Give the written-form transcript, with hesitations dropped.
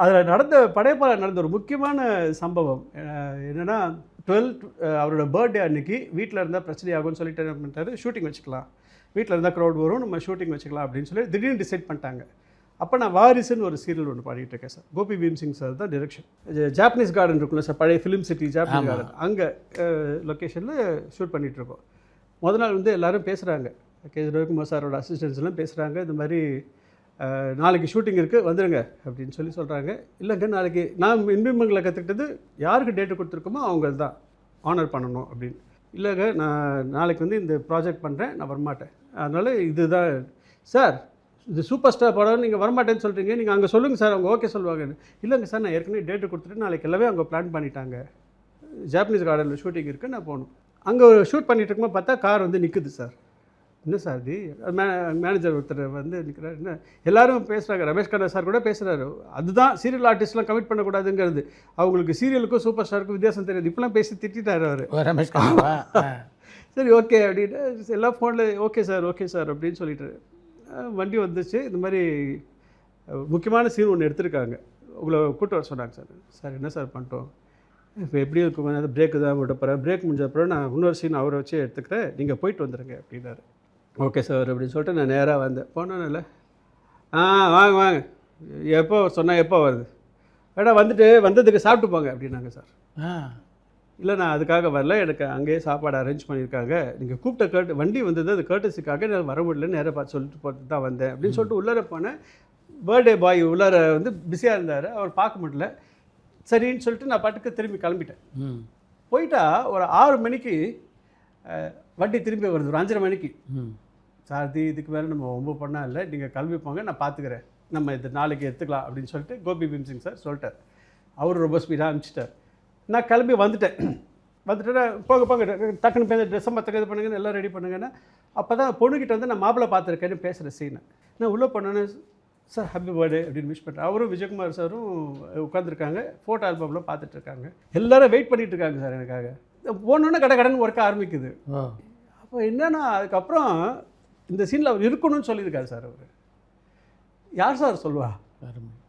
அதில் நடந்த படையப்பால நடந்த ஒரு முக்கியமான சம்பவம் என்னென்னா 12 அவரோட பர்த்டே அன்னைக்கு வீட்டில் இருந்தால் பிரச்சனை ஆகும்னு சொல்லிட்டு என்ன பண்ணிட்டாரு, ஷூட்டிங் வச்சுக்கலாம், வீட்டில் இருந்தால் க்ரௌட் வரும், நம்ம ஷூட்டிங் வச்சுக்கலாம் அப்படின்னு சொல்லி திடீர்னு டிசைட் பண்ணிட்டாங்க. அப்போ நான் வாரிசுன்னு ஒரு சீரியல் ஒன்று பாடிட்டு இருக்கேன் சார். கோபி பீம்சிங் சார் தான் டிரெக்ஷன். ஜாப்பனீஸ் கார்டன் இருக்குல்ல சார், பழைய ஃபிலிம் சிட்டி ஜாப்பனீஸ் கார்டன், அங்கே லொக்கேஷனில் ஷூட் பண்ணிகிட்ருக்கோம். முதல் நாள் வந்து எல்லோரும் பேசுகிறாங்க, ரவிக்குமார் சாரோட அசிஸ்டன்ஸ்லாம் பேசுகிறாங்க, இந்த மாதிரி நாளைக்கு ஷூட்டிங் இருக்குது வந்துடுங்க அப்படின்னு சொல்கிறாங்க. இல்லைங்க நாளைக்கு நான் இன்பங்களை கற்றுக்கிட்டது யாருக்கு டேட்டு கொடுத்துருக்கோமோ அவங்க தான் ஆனர் பண்ணணும் அப்படின்னு. இல்லைங்க நான் நாளைக்கு வந்து இந்த ப்ராஜெக்ட் பண்ணுறேன், நான் வரமாட்டேன், அதனால் இதுதான் சார், இது சூப்பர் ஸ்டார் படம், நீங்கள் வரமாட்டேன்னு சொல்கிறீங்க, நீங்கள் அங்கே சொல்லுங்கள் சார், அவங்க ஓகே சொல்லுவாங்க. இல்லைங்க சார் நான் ஏற்கனவே டேட்டு கொடுத்துட்டு நாளைக்கு எல்லாமே அவங்க பிளான் பண்ணிட்டாங்க, ஜாப்பனீஸ் கார்டனில் ஷூட்டிங் இருக்குது, நான் போகணும். அங்கே ஷூட் பண்ணிட்டு இருக்கும்போது பார்த்தா கார் வந்து நிற்குது சார். என்ன சார் இது, மேனேஜர் ஒருத்தர் வந்து நிற்கிறார். என்ன எல்லாரும் பேசுகிறாங்க, ரமேஷ் கண்ணா சார் கூட பேசுகிறாரு, அதுதான் சீரியல் ஆர்டிஸ்ட்லாம் கமிட் பண்ணக்கூடாதுங்கிறது, அவங்களுக்கு சீரியலுக்கும் சூப்பர் ஸ்டாருக்கும் வித்தியாசம் தெரியாது, இப்போலாம் பேசி திட்டார் அவர் ரமேஷ் கண்ணா. சரி ஓகே அப்படின்னு எல்லாம் ஃபோனில் ஓகே சார் அப்படின்னு சொல்லிட்டு வண்டி வந்துச்சு. இந்த மாதிரி முக்கியமான சீன் ஒன்று எடுத்திருக்காங்க, உங்களை கூப்பிட்டு வர சொன்னாங்க சார். சார் என்ன சார் பண்ணிட்டோம், இப்போ எப்படி இருக்கும், பிரேக்கு தான் விட போகிறேன், பிரேக் முடிஞ்ச அப்புறம் நான் இன்னொரு சீன் அவரை வச்சு எடுத்துக்கிறேன், நீங்கள் போயிட்டு வந்துடுங்க அப்படின்னாரு. ஓகே சார் அப்படின்னு சொல்லிட்டு நான் நேராக வந்தேன். போனோன்னு வாங்க வாங்க, எப்போ சொன்னால் எப்போ வருது, வேணா வந்ததுக்கு சாப்பிட்டு போங்க அப்படின்னாங்க சார். இல்லை நான் அதுக்காக வரல, எனக்கு அங்கேயே சாப்பாடு அரேஞ்ச் பண்ணியிருக்காங்க, நீங்கள் கூப்பிட்ட வண்டி வந்தது அது கர்ட்டஸிக்காக, நான் வர முடியலன்னு நேராக பார்த்து சொல்லிட்டு போட்டு தான் வந்தேன் அப்படின்னு சொல்லிட்டு உள்ளார போனேன். பர்த்டே பாய் உள்ளார வந்து பிஸியாக இருந்தார், அவர் பார்க்க முடியல. சரின்னு சொல்லிட்டு நான் பாட்டுக்கு திரும்பி கிளம்பிட்டேன். போயிட்டா ஒரு 6 மணிக்கு வண்டி திரும்பி வருது, ஒரு 5:30 மணிக்கு. சார் இதுக்கு மேலே நம்ம ரொம்ப பண்ணால் இல்லை, நீங்கள் கிளம்பி போங்க, நான் பார்த்துக்கிறேன், நம்ம இது நாளைக்கு எடுத்துக்கலாம் அப்படின்னு சொல்லிட்டு கோபி பீம்சிங் சார் சொல்லிட்டார். அவர் ரொம்ப ஸ்பீடாக அனுப்பிச்சிட்டார். நான் கிளம்பி வந்துட்டேன். போங்க டக்குன்னு பேர் ட்ரெஸ்ஸை மற்ற இது பண்ணுங்கன்னு எல்லாம் ரெடி பண்ணுங்கன்னா, அப்போ தான் பொண்ணுக்கிட்ட வந்து நான் மாப்பிள்ளை பார்த்துருக்கேன்னு பேசுகிற சீனை நான் உள்ளே போனோன்னே, சார் ஹாப்பி பர்த்டே அப்படின்னு விஷ் பண்ணுறேன். அவரும் விஜயகுமார் சாரும் உட்காந்துருக்காங்க, ஃபோட்டோ ஆல்பம்லாம் பார்த்துட்ருக்காங்க, எல்லோரும் வெயிட் பண்ணிகிட்டு இருக்காங்க சார் எனக்காக. போனோன்னே கடன் ஒர்க்க ஆரம்பிக்குது. அப்போ என்னன்னா அதுக்கப்புறம் இந்த சீனில் அவர் இருக்கணும்னு சொல்லியிருக்காரு சார். அவர் யார் சார் சொல்லுவா?